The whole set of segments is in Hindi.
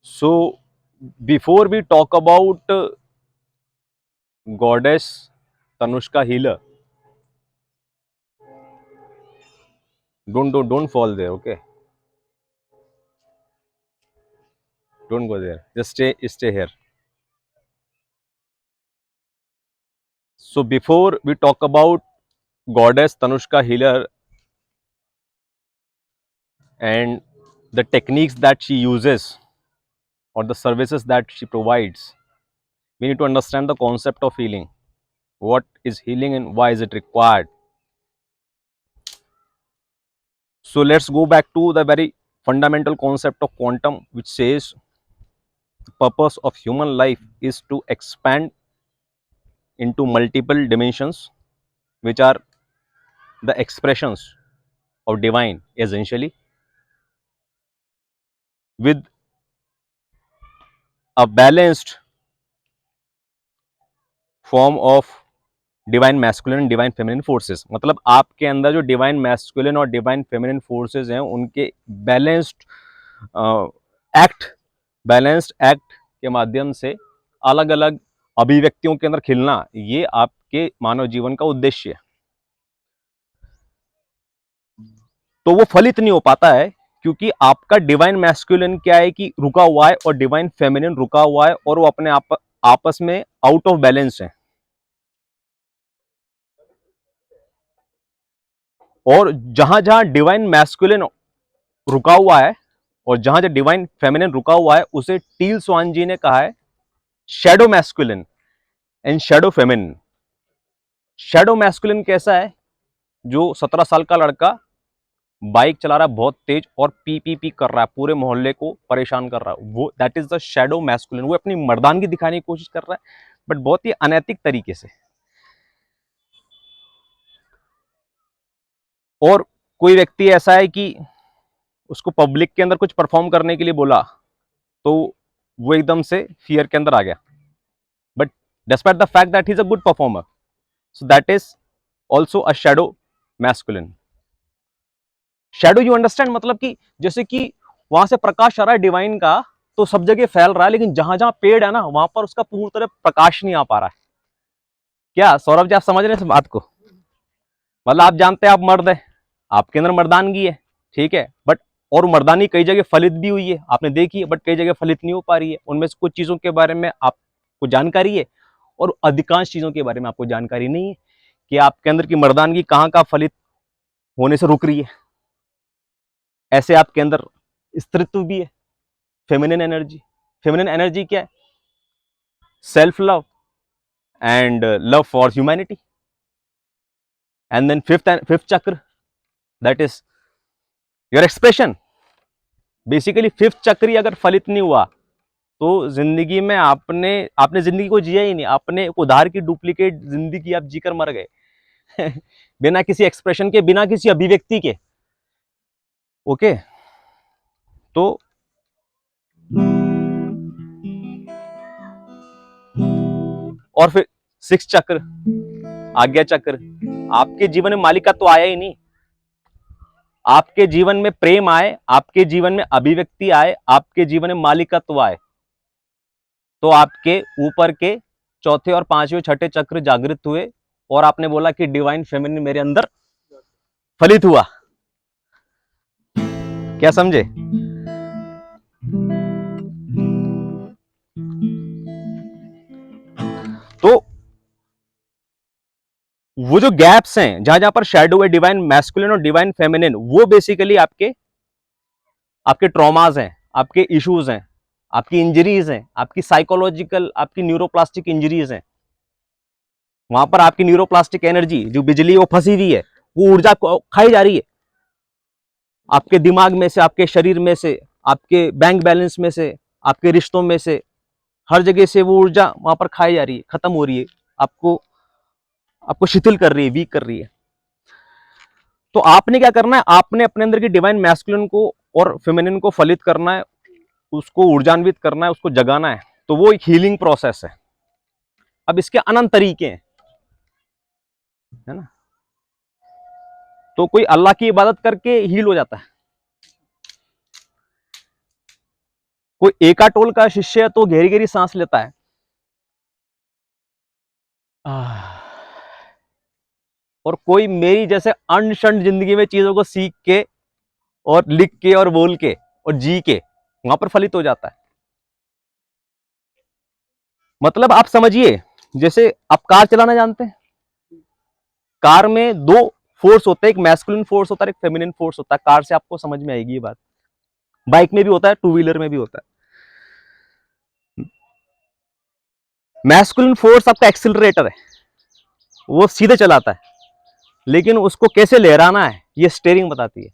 So, before we talk about goddess Tanushka healer, don't fall there, okay? Don't go there. Just stay here. So before we talk about goddess Tanushka healer and the techniques that she uses or the services that she provides, we need to understand the concept of healing. What is healing and why is it required? So let's go back to the very fundamental concept of quantum, which says the purpose of human life is to expand into multiple dimensions, which are the expressions of divine essentially, with a balanced form of divine masculine and divine feminine forces. मतलब आपके अंदर जो डिवाइन मैस्कुलिन और डिवाइन फेमिनिन फोर्सेस हैं उनके बैलेंस्ड एक्ट के माध्यम से अलग अलग अभिव्यक्तियों के अंदर खिलना, ये आपके मानव जीवन का उद्देश्य है. तो वो फलित नहीं हो पाता है क्योंकि आपका डिवाइन मैस्कुलिन क्या है कि रुका हुआ है और डिवाइन फेमिनिन रुका हुआ है और वो अपने आपस में आउट ऑफ बैलेंस है. और जहां जहां डिवाइन मैस्कुलिन रुका हुआ है और जहां जहां डिवाइन फेमिनिन रुका हुआ है उसे टील स्वान जी ने कहा है shadow masculine and shadow feminine. Shadow masculine कैसा है? जो 17 साल का लड़का बाइक चला रहा है बहुत तेज और पी कर रहा है, पूरे मोहल्ले को परेशान कर रहा है, वो that is the shadow masculine. वो अपनी मर्दानगी दिखाने की कोशिश कर रहा है बट बहुत ही अनैतिक तरीके से. और कोई व्यक्ति ऐसा है कि उसको पब्लिक के अंदर कुछ परफॉर्म करने के लिए बोला तो वो एकदम से फियर के अंदर आ गया. But despite the fact that he is a good performer, so that is also a shadow masculine. Shadow you understand, मतलब कि जैसे कि वहां से प्रकाश आ रहा है डिवाइन का तो सब जगह फैल रहा है, लेकिन जहां जहां पेड़ है ना वहां पर उसका पूर्ण तरह प्रकाश नहीं आ पा रहा है. क्या सौरभ जी आप समझ रहे हैं इस बात को? मतलब आप जानते हैं आप मर्द है, आपके अंदर मर्दानगी है, ठीक है, बट और मर्दानी कई जगह फलित भी हुई है, आपने देखी है, बट कई जगह फलित नहीं हो पा रही है. उनमें से कुछ चीजों के बारे में आपको जानकारी है और अधिकांश चीजों के बारे में आपको जानकारी नहीं है कि आपके अंदर की मर्दानगी कहाँ कहाँ फलित होने से रुक रही है. ऐसे आपके अंदर स्त्रीत्व भी है, फेमिनिन एनर्जी. फेमिनिन एनर्जी क्या है? Self love and love for humanity. And then fifth chakra, that is your expression. Basically fifth chakra ही अगर फलित नहीं हुआ तो जिंदगी में आपने जिंदगी को जिया ही नहीं, आपने एक उधार की डुप्लीकेट जिंदगी आप जीकर मर गए बिना किसी एक्सप्रेशन के, बिना किसी अभिव्यक्ति के. ओके, तो और फिर सिक्स चक्र, आज्ञा चक्र. आपके जीवन में मालिका तो आया ही नहीं, आपके जीवन में प्रेम आए, आपके जीवन में अभिव्यक्ति आए, आपके जीवन में मालिकत्व आए तो आपके ऊपर के चौथे और पांचवें छठे चक्र जागृत हुए और आपने बोला कि डिवाइन फेमिनिन मेरे अंदर फलित हुआ. क्या समझे? तो वो जो गैप्स हैं जहां जहां पर शैडो है डिवाइन मैस्कुलिन और डिवाइन फेमिनिन, वो बेसिकली आपके आपके ट्रॉमाज हैं, आपके इश्यूज हैं, आपकी इंजरीज हैं, आपकी साइकोलॉजिकल, आपकी न्यूरोप्लास्टिक इंजरीज हैं. वहां पर आपकी न्यूरोप्लास्टिक एनर्जी जो बिजली वो फंसी हुई है, वो ऊर्जा खाई जा रही है आपके दिमाग में से, आपके शरीर में से, आपके बैंक बैलेंस में से, आपके रिश्तों में से, हर जगह से वो ऊर्जा वहां पर खाई जा रही है, खत्म हो रही है, आपको आपको शिथिल कर रही है, वीक कर रही है. तो आपने क्या करना है? आपने अपने अंदर की डिवाइन मैस्कुलिन को और फेमिनिन को फलित करना है, उसको ऊर्जान्वित करना है, उसको जगाना है. तो वो एक हीलिंग प्रोसेस है. अब इसके अनंत तरीके हैं, है ना. तो कोई अल्लाह की इबादत करके हील हो जाता है? कोई एका टोल का शिष्य है तो गहरी गहरी सांस लेता है। और कोई मेरी जैसे अनशंड जिंदगी में चीजों को सीख के और लिख के और बोल के और जी के वहां पर फलित हो जाता है। मतलब आप समझिए, जैसे आप कार चलाना जानते हैं, कार में दो फोर्स होते हैं, एक मैस्कुलिन फोर्स होता है, एक फेमिनिन फोर्स होता है। कार से आपको समझ में आएगी ये बात। बाइक में भी होता है, टू व्हीलर में भी होता है। मैस्कुलिन फोर्स आपका एक्सिलरेटर है, वो सीधे चलाता है, लेकिन उसको कैसे लहराना है ये स्टीयरिंग बताती है।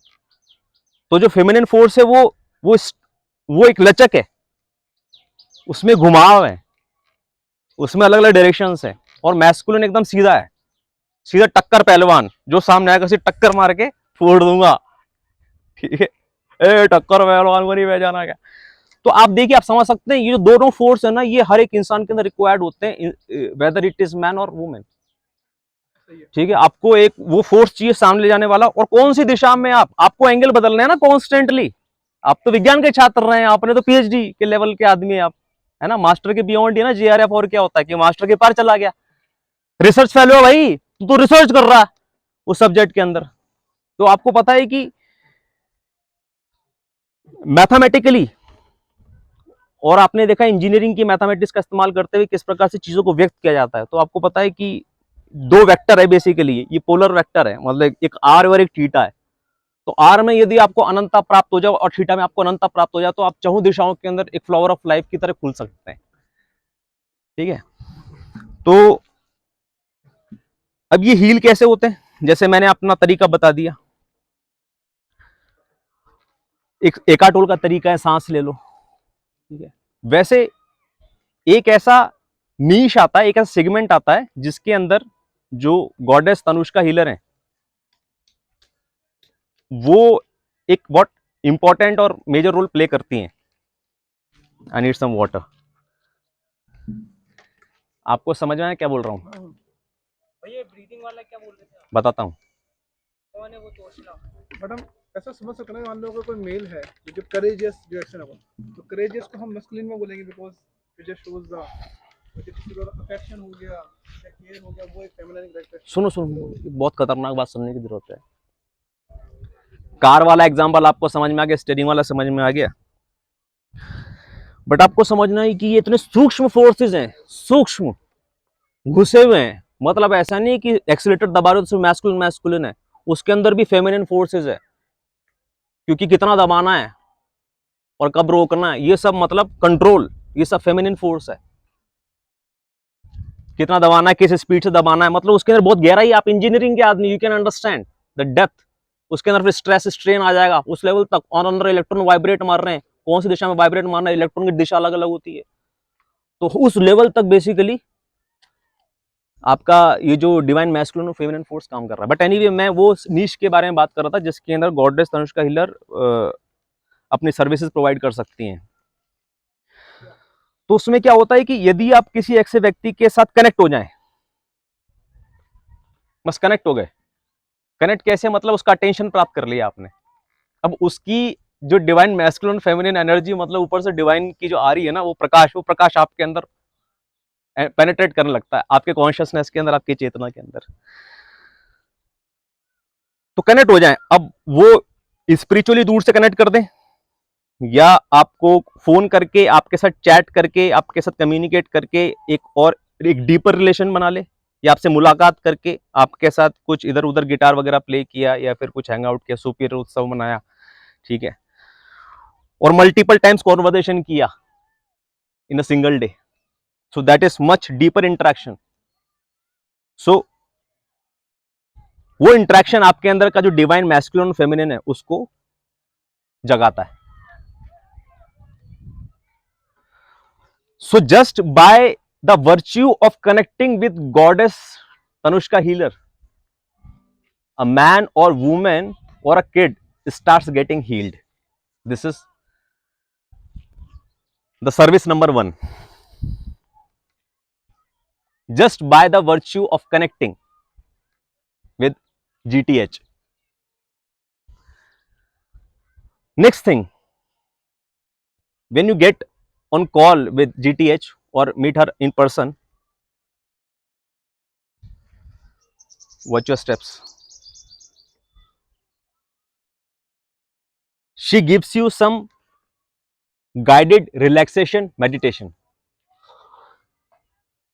तो जो फेमिनिन फोर्स है वो एक लचक है, उसमें घुमाव है, उसमें अलग अलग डायरेक्शंस है। और मैस्कुलिन एकदम सीधा है, सीधा टक्कर पहलवान, जो सामने आएगा उसे टक्कर मार के फोड़ दूंगा, ठीक है, ए टक्कर पहलवान को नहीं पहचाना क्या। तो आप देखिए, आप समझ सकते हैं ये जो दोनों फोर्स है ना, ये हर एक इंसान के अंदर रिक्वायर्ड होते हैं, वेदर इट इज मैन और वुमेन। ठीक है, आपको एक वो फोर्स चाहिए सामने ले जाने वाला। और कौन सी दिशा में आपको एंगल बदलना है ना कॉन्स्टेंटली। आप तो विज्ञान के छात्र रहे हैं, आपने तो पीएचडी के लेवल के आदमी है आप, है ना। मास्टर के बियॉन्ड है ना जेआरएफ। और क्या होता है कि मास्टर के पार चला गया, रिसर्च फेलो है भाई, तो रिसर्च कर रहा है उस सब्जेक्ट के अंदर। तो आपको पता है कि मैथमेटिकली, और आपने देखा इंजीनियरिंग की मैथमेटिक्स का इस्तेमाल करते हुए किस प्रकार से चीजों को व्यक्त किया जाता है। तो आपको पता है कि दो वेक्टर है बेसिकली, ये पोलर वेक्टर है, मतलब एक आर और एक थीटा है। तो आर में यदि आपको अनंतता प्राप्त हो जाए और थीटा में आपको अनंतता प्राप्त हो जाए, तो आप चारों दिशाओं के अंदर एक फ्लावर ऑफ लाइफ की तरह खुल सकते हैं। ठीक है, तो अब ये हील कैसे होते हैं, जैसे मैंने अपना तरीका बता दिया। एक एकाटोल का तरीका है, सांस ले लो। ठीक है, वैसे एक ऐसा नीश आता है, एक ऐसा सेगमेंट आता है जिसके अंदर जो गॉडेस तनुष्का हीलर है, वो एक बहुत इंपॉर्टेंट और मेजर रोल प्ले करती हैं। I need some water. आपको समझ में आया क्या बोल रहा हूँ? भैया ब्रीदिंग वाला क्या बोल रहे थे आप? बताता हूँ। कौन है वो तोशला? बट हम ऐसा समझ सकते हैं, मान लो अगर कोई मेल है जो करेजियस जो एक्शन है वो, तो करेजियस को हम मस्कुलिन में बोलेंगे because it just shows the किसी को अफेक्शन हो गया या केयर हो गया, वो एक फेमिनिन कैरेक्टर। सुनो सुनो, बहुत खतरनाक बात सुनने की जरूरत है। कार वाला एग्जांपल आपको समझ में आ गया, स्टीयरिंग वाला समझ में आ गया, बट आपको समझना है कि ये इतने सूक्ष्म फोर्सेस हैं, सूक्ष्म घुसे हुए हैं। मतलब ऐसा नहीं कि एक्सीलरेटर दबा रहे हो तो मैस्कुलिन मैस्कुलिन है, उसके अंदर भी फेमिनिन फोर्सेस है, क्योंकि कितना दबाना है और कब रोकना है ये सब, मतलब कंट्रोल, ये सब फेमिनिन फोर्स है। कितना दबाना है, किस स्पीड से दबाना है, मतलब उसके अंदर बहुत गहराई। आप इंजीनियरिंग के आदमी, you can understand the depth. उसके अंदर फिर स्ट्रेस स्ट्रेन आ जाएगा उस लेवल तक, और अंदर इलेक्ट्रॉन वाइब्रेट मार रहे हैं, कौन सी दिशा में वाइब्रेट मारना है, इलेक्ट्रॉन की दिशा अलग अलग होती है। तो उस लेवल तक बेसिकली आपका ये जो डिवाइन मैस्कुलिन और फेमिनिन फोर्स काम कर रहा है। बट एनीवे, मैं वो नीश के बारे में बात कर रहा था जिसके अंदर गॉडेस तनुष्का हीलर अपनी सर्विसेज प्रोवाइड कर सकती हैं। तो उसमें क्या होता है कि यदि आप किसी ऐसे व्यक्ति के साथ कनेक्ट हो जाएं, बस कनेक्ट हो गए। कनेक्ट कैसे, मतलब उसका अटेंशन प्राप्त कर लिया आपने। अब उसकी जो डिवाइन मैस्कुलिन फेमिनिन एनर्जी, मतलब ऊपर से डिवाइन की जो आ रही है ना, वो प्रकाश आपके अंदर पेनिट्रेट करने लगता है, आपके कॉन्शियसनेस के अंदर, आपकी चेतना के अंदर। तो कनेक्ट हो जाए। अब वो स्पिरिचुअली दूर से कनेक्ट कर दें, या आपको फोन करके, आपके साथ चैट करके, आपके साथ कम्युनिकेट करके एक डीपर रिलेशन बना ले, या आपसे मुलाकात करके आपके साथ कुछ इधर उधर गिटार वगैरह प्ले किया, या फिर कुछ हैंग आउट किया, सुपीरियर उत्सव मनाया, ठीक है, और मल्टीपल टाइम्स कॉन्वर्सेशन किया in a single day, so that is much deeper interaction. So वो इंटरेक्शन आपके अंदर का जो डिवाइन मैस्कुलिन और फेमिनिन है उसको जगाता है। So just by the virtue of connecting with goddess Tanushka healer, a man or woman or a kid starts getting healed. This is the service number 1. Just by the virtue of connecting with GTH. Next thing, when you get on call with GTH or meet her in person, watch your steps. She gives you some guided relaxation meditation,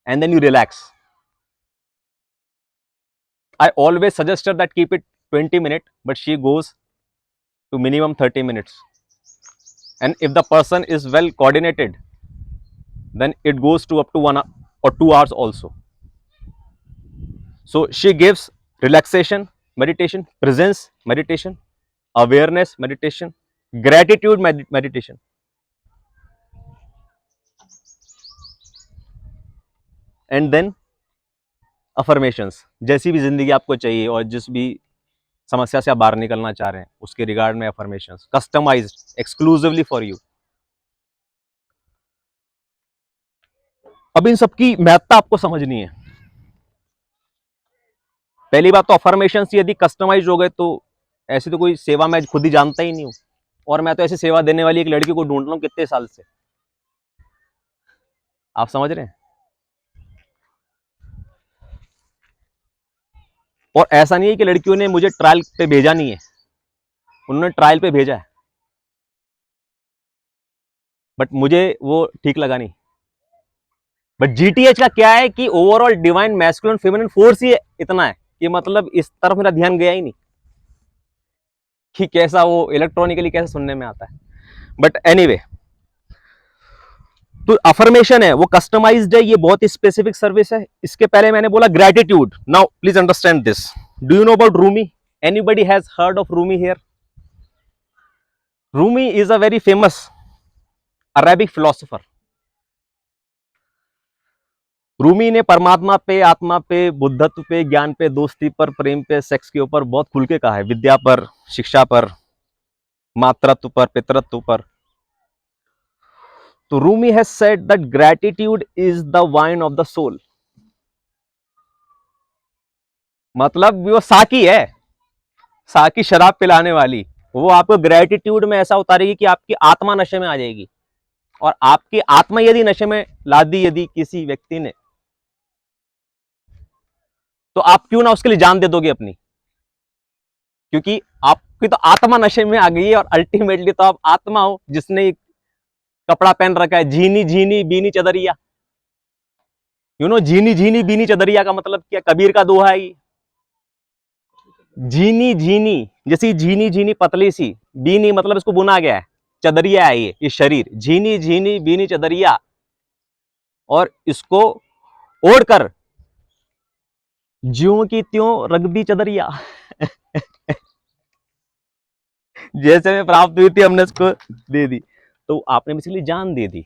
and then you relax. I always suggest her that keep it 20 minutes, but she goes to minimum 30 minutes. And if the person is well coordinated, then it goes to up to 1 or 2 hours also. So she gives relaxation meditation, presence meditation, awareness meditation, gratitude meditation. And then affirmations, जैसी भी जिंदगी आपको चाहिए और जिस भी समस्या से आप बाहर निकलना चाह रहे हैं उसके रिगार्ड में affirmations customised exclusively for you. अब इन सबकी महत्ता आपको समझनी है. पहली बात तो अफर्मेशंस यदि कस्टमाइज हो गए तो ऐसी तो कोई सेवा मैं खुद ही जानता ही नहीं हूं, और मैं तो ऐसी सेवा देने वाली एक लड़की को ढूंढ रहा हूं कितने साल से. आप समझ रहे हैं? और ऐसा नहीं है कि लड़कियों ने मुझे ट्रायल पे भेजा नहीं है, उन्होंने ट्रायल पे भेजा है, बट मुझे वो ठीक लगा नहीं. बट जीटीएच का क्या है कि overall divine masculine feminine force ही इतना है कि मतलब इस तरफ मेरा ध्यान गया ही नहीं कि कैसा वो इलेक्ट्रॉनिकली कैसे सुनने में आता है. बट एनीवे, तो अफर्मेशन है वो कस्टमाइज्ड है, ये बहुत ही स्पेसिफिक सर्विस है. इसके पहले मैंने बोला gratitude. Now please understand this. Do you know about Rumi? Anybody has heard of Rumi here? Rumi is a very famous Arabic philosopher. Rumi ने परमात्मा पे, आत्मा पे, बुद्धत्व पे, ज्ञान पे, दोस्ती पर, प्रेम पे, सेक्स के ऊपर बहुत खुल के कहा है. विद्या पर, शिक्षा पर, मातृत्व पर, पितृत्व पर. तो Rumi has said that gratitude is the wine of the soul. मतलब वो साकी है, साकी शराब पिलाने वाली. वो आपको ग्रेटिट्यूड में ऐसा उतारेगी कि आपकी आत्मा नशे में आ जाएगी. और आपकी आत्मा यदि नशे में ला दी यदि किसी व्यक्ति ने, तो आप क्यों ना उसके लिए जान दे दोगे अपनी, क्योंकि आपकी तो आत्मा नशे में आ गई है. और अल्टीमेटली तो आप आत्मा हो जिसने कपड़ा पहन रखा है झीनी झीनी बीनी चदरिया. यू नो झीनी झीनी बीनी चदरिया का मतलब क्या? कबीर का दोहा है. झीनी झीनी, जैसी झीनी झीनी पतली सी, बीनी मतलब इसको बुना गया है, चदरिया है ये शरीर. झीनी झीनी बीनी चदरिया, और इसको ओढ़कर ज्यों की त्यों रख दी चदरिया. जैसे में प्राप्त हुई थी हमने इसको दे दी. तो आपने बेसिकली जान दे दी.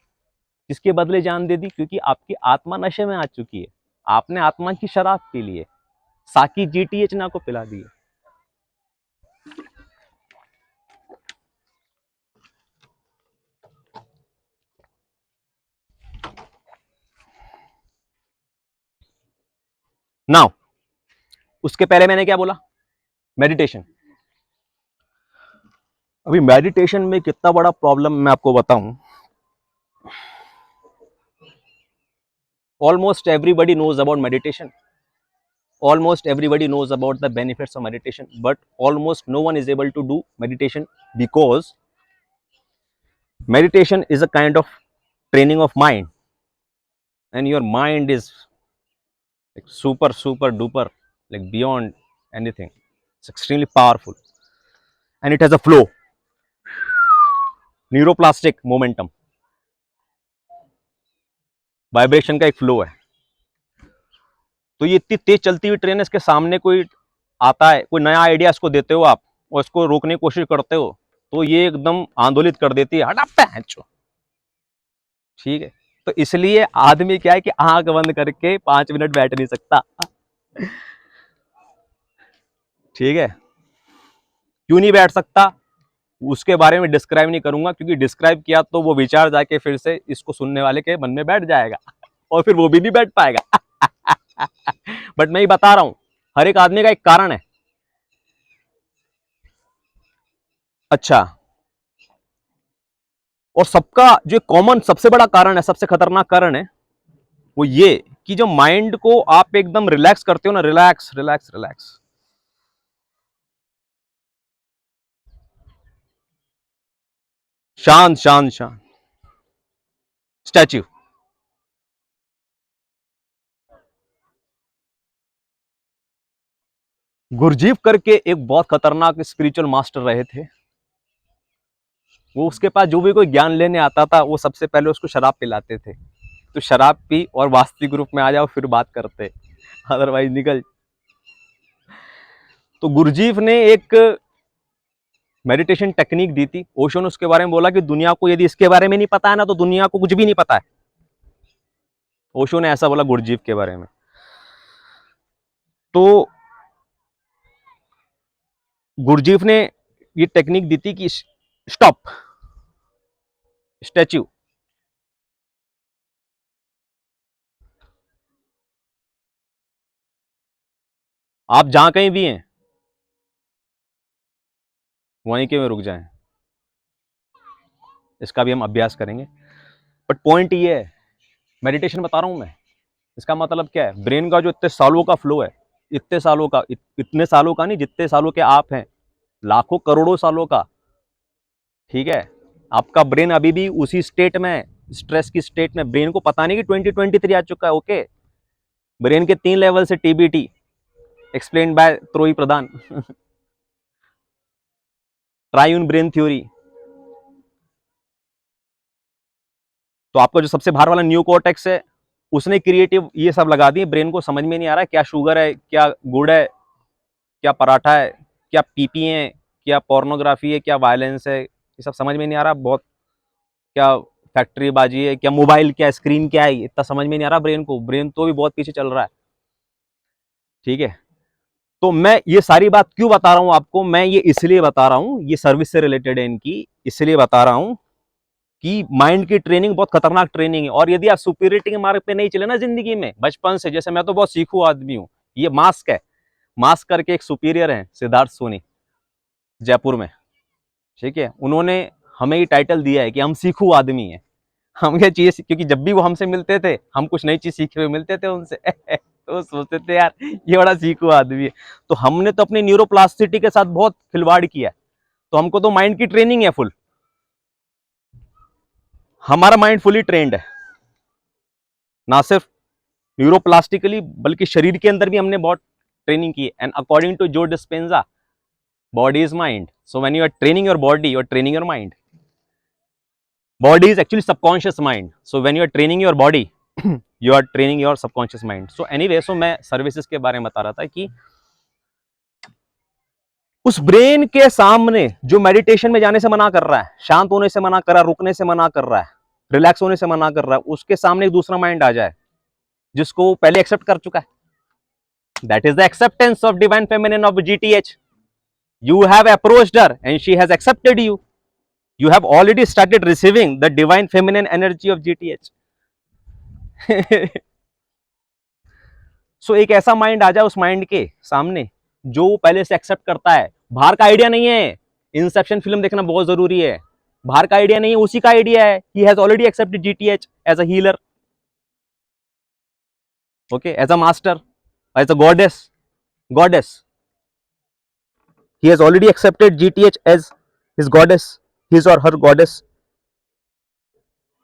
किसके बदले जान दे दी? क्योंकि आपकी आत्मा नशे में आ चुकी है. आपने आत्मा की शराब पी ली है, साकी जीटीएच ना को पिला दी है. नाउ उसके पहले मैंने क्या बोला? मेडिटेशन. अभी मेडिटेशन में कितना बड़ा प्रॉब्लम मैं आपको बताऊं. Almost everybody knows about meditation, almost everybody knows about the benefits of meditation, but almost no one is able to do meditation because meditation is a kind of training of mind, and your mind is like super duper, like beyond anything. It's extremely powerful, and it has a flow, neuroplastic momentum, vibration का एक फ्लो है. तो ये इतनी तेज चलती हुई ट्रेन है, इसके सामने कोई आता है, कोई नया आइडिया इसको देते हो आप और इसको रोकने की कोशिश करते हो, तो ये एकदम आंदोलित कर देती है. हटा पैंचो. ठीक है, तो इसलिए आदमी क्या है कि आंख बंद करके 5 मिनट बैठ नहीं सकता. ठीक है, क्यों नहीं बैठ सकता उसके बारे में डिस्क्राइब नहीं करूंगा, क्योंकि डिस्क्राइब किया तो वो विचार जाके फिर से इसको सुनने वाले के मन में बैठ जाएगा और फिर वो भी नहीं बैठ पाएगा. बट मैं ही बता रहा हूं, हर एक आदमी का एक कारण है. अच्छा, और सबका जो कॉमन सबसे बड़ा कारण है, सबसे खतरनाक कारण है, वो ये कि जो माइंड को आप एकदम रिलैक्स करते हो ना, रिलैक्स रिलैक्स रिलैक्स, शांत शांत शांत, स्टैच्यू। गुरजीफ करके एक बहुत खतरनाक स्पिरिचुअल मास्टर रहे थे। वो उसके पास जो भी कोई ज्ञान लेने आता था, वो सबसे पहले उसको शराब पिलाते थे। तो शराब पी और वास्तविक रूप में आ जाओ, फिर बात करते, अदरवाइज निकल। तो गुरजीफ ने एक मेडिटेशन टेक्निक दी थी। ओशो ने उसके बारे में बोला कि दुनिया को यदि इसके बारे में नहीं पता है ना, तो दुनिया को कुछ भी नहीं पता है। ओशो ने ऐसा बोला गुरजीफ के बारे में। तो गुरजीफ ने ये टेक्निक दी थी कि स्टॉप, स्टैच्यू। आप जहां कहीं भी हैं, वहीं के में रुक जाएं। इसका भी हम अभ्यास करेंगे। बट पॉइंट ये है, मेडिटेशन बता रहा हूं मैं, इसका मतलब क्या है, ब्रेन का जो इतने सालों का फ्लो है, इतने सालों का, इतने सालों का नहीं, जितने सालों के आप हैं, लाखों करोड़ों सालों का, ठीक है, आपका ब्रेन अभी भी उसी स्टेट में है, स्ट्रेस की स्टेट में। ब्रेन को पता नहीं कि 2023 आ चुका है। ओके, ब्रेन के 3 लेवल से टीबीटी, एक्सप्लेन बाय त्रोई प्रधान, ट्रायून ब्रेन थ्योरी। तो आपका जो सबसे बाहर वाला न्यू कॉर्टेक्स है, उसने क्रिएटिव ये सब लगा दिए। ब्रेन को समझ में नहीं आ रहा है क्या शुगर है, क्या गुड़ है, क्या पराठा है, क्या पीपी है, क्या पोर्नोग्राफी है, क्या वायलेंस है, ये सब समझ में नहीं आ रहा। बहुत क्या फैक्ट्री बाजी है, क्या मोबाइल, क्या स्क्रीन, क्या है, इतना समझ में नहीं आ रहा ब्रेन को। ब्रेन तो भी बहुत पीछे चल रहा है, ठीक है। तो मैं ये सारी बात क्यों बता रहा हूं आपको, मैं ये इसलिए बता रहा हूं, ये सर्विस से रिलेटेड है इनकी, इसलिए बता रहा हूं कि माइंड की ट्रेनिंग बहुत खतरनाक ट्रेनिंग है। और यदि आप सुपीरियरिटी के मार्ग पे नहीं चले ना जिंदगी में बचपन से, जैसे मैं तो बहुत सीखू आदमी हूं, ये मास्क है, मास्क करके एक सुपीरियर है सिद्धार्थ सोनी, जयपुर में, ठीक है। उन्होंने हमें ये टाइटल दिया है कि हम सीखू आदमी हैं। हम ये चीज, क्योंकि जब भी वो हमसे मिलते थे, हम कुछ नई चीज सीखे हुए मिलते थे उनसे तो सोचते थे यार ये बड़ा सीखू आदमी है। तो हमने तो अपनी न्यूरोप्लास्टिसिटी के साथ बहुत खिलवाड़ किया है। तो हमको तो माइंड की ट्रेनिंग है फुल, हमारा माइंड फुली ट्रेंड है, ना सिर्फ न्यूरोप्लास्टिकली बल्कि शरीर के अंदर भी हमने बहुत ट्रेनिंग की है। And according to Joe Dispenza, body is mind, so when you are training your body, you are training your mind. Body is actually subconscious mind. So when you are training your body, you are training your subconscious mind. So anyway, so मैं सर्विसेज के बारे में बता रहा था कि उस ब्रेन के सामने जो मेडिटेशन में जाने से मना कर रहा है, शांत होने से मना कर रहा है, रुकने से मना कर रहा है, रिलैक्स होने से मना कर रहा है, उसके सामने एक दूसरा माइंड आ जाए जिसको वो पहले एक्सेप्ट कर चुका है। That is the acceptance of divine feminine of GTH. You have approached her and she has accepted you. You have already started receiving the divine feminine energy of GTH. So एक ऐसा माइंड आ जाए उस माइंड के सामने जो पहले से एक्सेप्ट करता है। बाहर का आइडिया नहीं है, इंसेप्शन फिल्म देखना बहुत जरूरी है। बाहर का आइडिया नहीं है, उसी का आइडिया है। He has already accepted GTH as a healer, okay, as a master, as a goddess. He has already accepted GTH as his goddess, his or her goddess.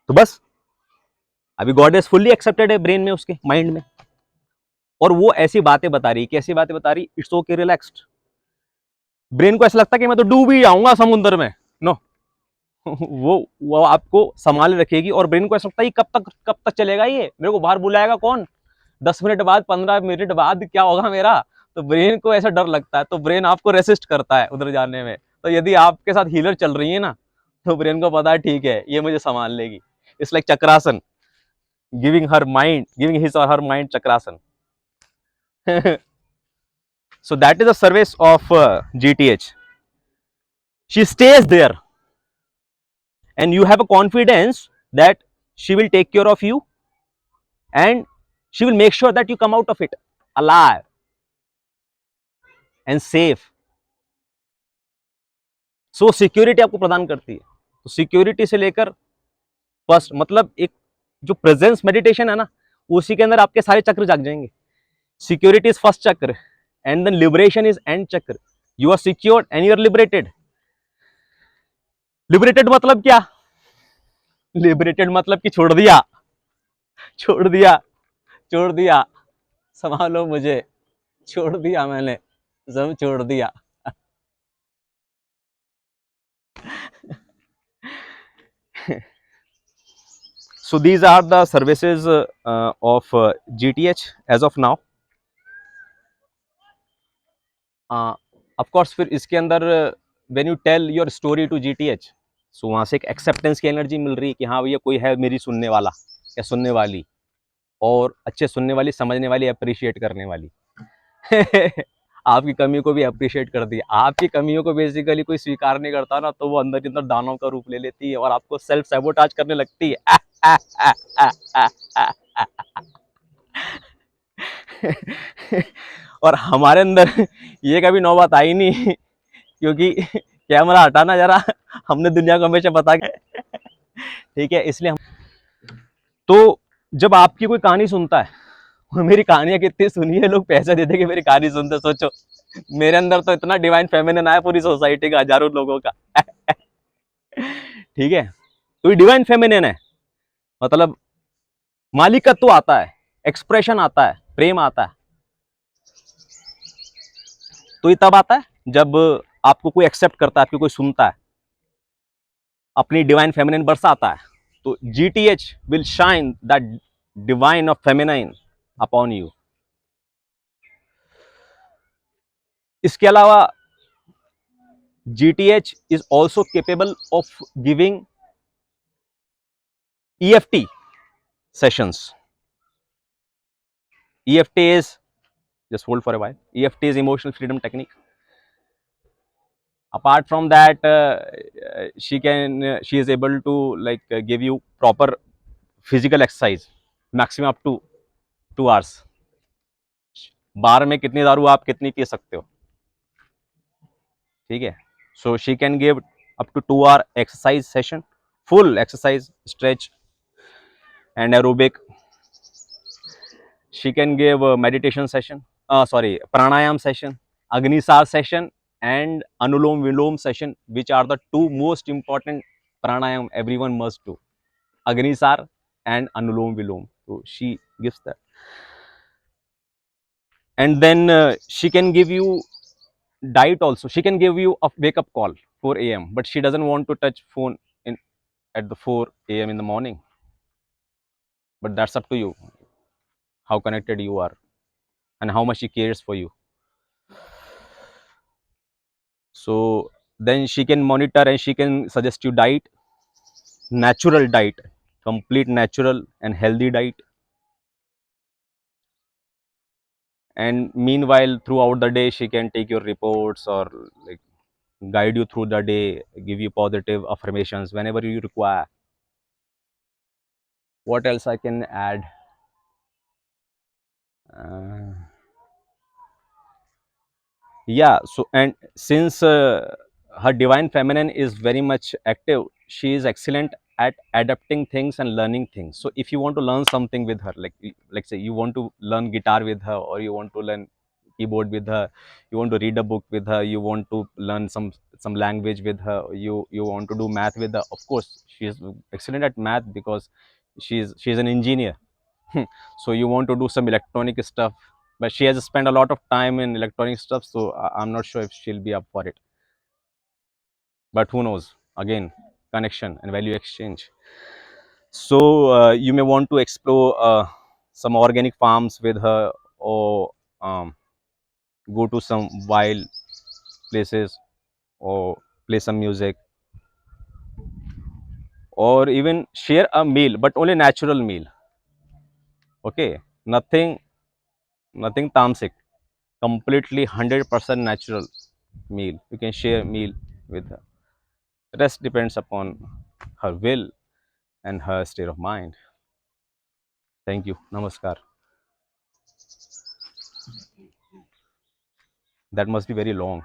तो बस अभी गॉडेस फुल्ली एक्सेप्टेड है ब्रेन में, उसके माइंड में, और वो ऐसी बातें बता रही, कैसी बातें बता रही, इट्स ओके रिलैक्स्ड। ब्रेन को ऐसा लगता है कि मैं तो डूब ही जाऊंगा समुद्र में, नो वो आपको संभाल रखेगी। और ब्रेन को ऐसा लगता है कब तक चलेगा ये, मेरे को बाहर बुलाएगा कौन, 10 मिनट बाद, 15 मिनट बाद क्या होगा मेरा। तो ब्रेन को ऐसा डर लगता है, तो ब्रेन आपको रेसिस्ट करता है उधर जाने में। तो यदि आपके साथ हीलर चल रही है ना, तो ब्रेन को पता है ठीक है ये मुझे संभाल लेगी। It's like chakrasana, giving his or her mind chakrasan. So that is the service of GTH. She stays there and you have a confidence that she will take care of you and she will make sure that you come out of it alive and safe. So security आपको प्रदान करती है। तो सिक्योरिटी से लेकर फर्स्ट, मतलब एक जो प्रेजेंस मेडिटेशन है ना, उसी के अंदर आपके सारे चक्र जाग जाएंगे. Security is first chakra and then liberation is end chakra. You are secured and you are liberated. Liberated मतलब क्या? लिबरेटेड मतलब कि छोड़ दिया, छोड़ दिया, छोड़ दिया, संभालो मुझे, छोड़ दिया मैंने, सब छोड़ दिया. So these are the services of GTH as of now. Of course फिर इसके अंदर when you tell your story to GTH, so वहाँ से एक एक्सेप्टेंस की एनर्जी मिल रही है कि हाँ भैया कोई है मेरी सुनने वाला या सुनने वाली, और अच्छे सुनने वाली, समझने वाली, अप्रिशिएट करने वाली. आपकी कमी को भी अप्रिशिएट कर दी. आपकी कमियों को बेसिकली कोई स्वीकार नहीं करता ना, तो वो अंदर के अंदर दानव का रूप ले लेती है और आपको सेल्फ सैबोटाज करने लगती है. और हमारे अंदर ये कभी नौबत आई नहीं, क्योंकि कैमरा हटाना जरा, हमने दुनिया को हमेशा बता के, ठीक है, इसलिए हम. तो जब आपकी कोई कहानी सुनता है, और मेरी कहानियां कितनी सुनी है, लोग पैसे देते कि मेरी कहानी सुनते, सोचो मेरे अंदर तो इतना डिवाइन फेमिनिन आया पूरी सोसाइटी का, हजारों लोगों का. ठीक है, तो ये डिवाइन फेमिनिन है, मतलब मालिकत्व आता है, एक्सप्रेशन आता है, प्रेम आता है. तो ये तब आता है जब आपको कोई एक्सेप्ट करता है, आपको कोई सुनता है, अपनी डिवाइन फेमिनिन बरसाता है. तो GTH will shine that divine of feminine upon you. इसके अलावा GTH is also capable of giving EFT sessions. EFT is, just hold for a while, EFT is emotional freedom technique. Apart from that, she is able to like give you proper physical exercise, maximum up to 2 hours. बार में कितनी दारू आप कितनी पी सकते हो, ठीक है. So she can give up to 2 hour exercise session, full exercise, stretch and aerobic. She can give a meditation session, pranayam session, agnisar session and anulom vilom session, which are the two most important pranayam everyone must do, agnisar and anulom vilom. So she gives that. And then she can give you diet also. She can give you a wake up call 4 a.m, but she doesn't want to touch phone in at the 4 a.m in the morning. But that's up to you, how connected you are and how much she cares for you. So then she can monitor and she can suggest you diet, natural diet, complete natural and healthy diet. And meanwhile, throughout the day, she can take your reports or like guide you through the day, give you positive affirmations whenever you require. What else I can add? Yeah, so and since her divine feminine is very much active, she is excellent at adapting things and learning things. So if you want to learn something with her, like say you want to learn guitar with her, or you want to learn keyboard with her, you want to read a book with her, you want to learn some language with her, you want to do math with her, of course she is excellent at math because she's an engineer. So you want to do some electronic stuff, but she has spent a lot of time in electronic stuff, so I'm not sure if she'll be up for it. But who knows? Again, connection and value exchange. So you may want to explore some organic farms with her, or go to some wild places, or play some music, or even share a meal, but only natural meal. Okay, nothing tamasic, completely 100% natural meal. You can share meal with her. Rest depends upon her will and her state of mind. Thank you. Namaskar. That must be very long.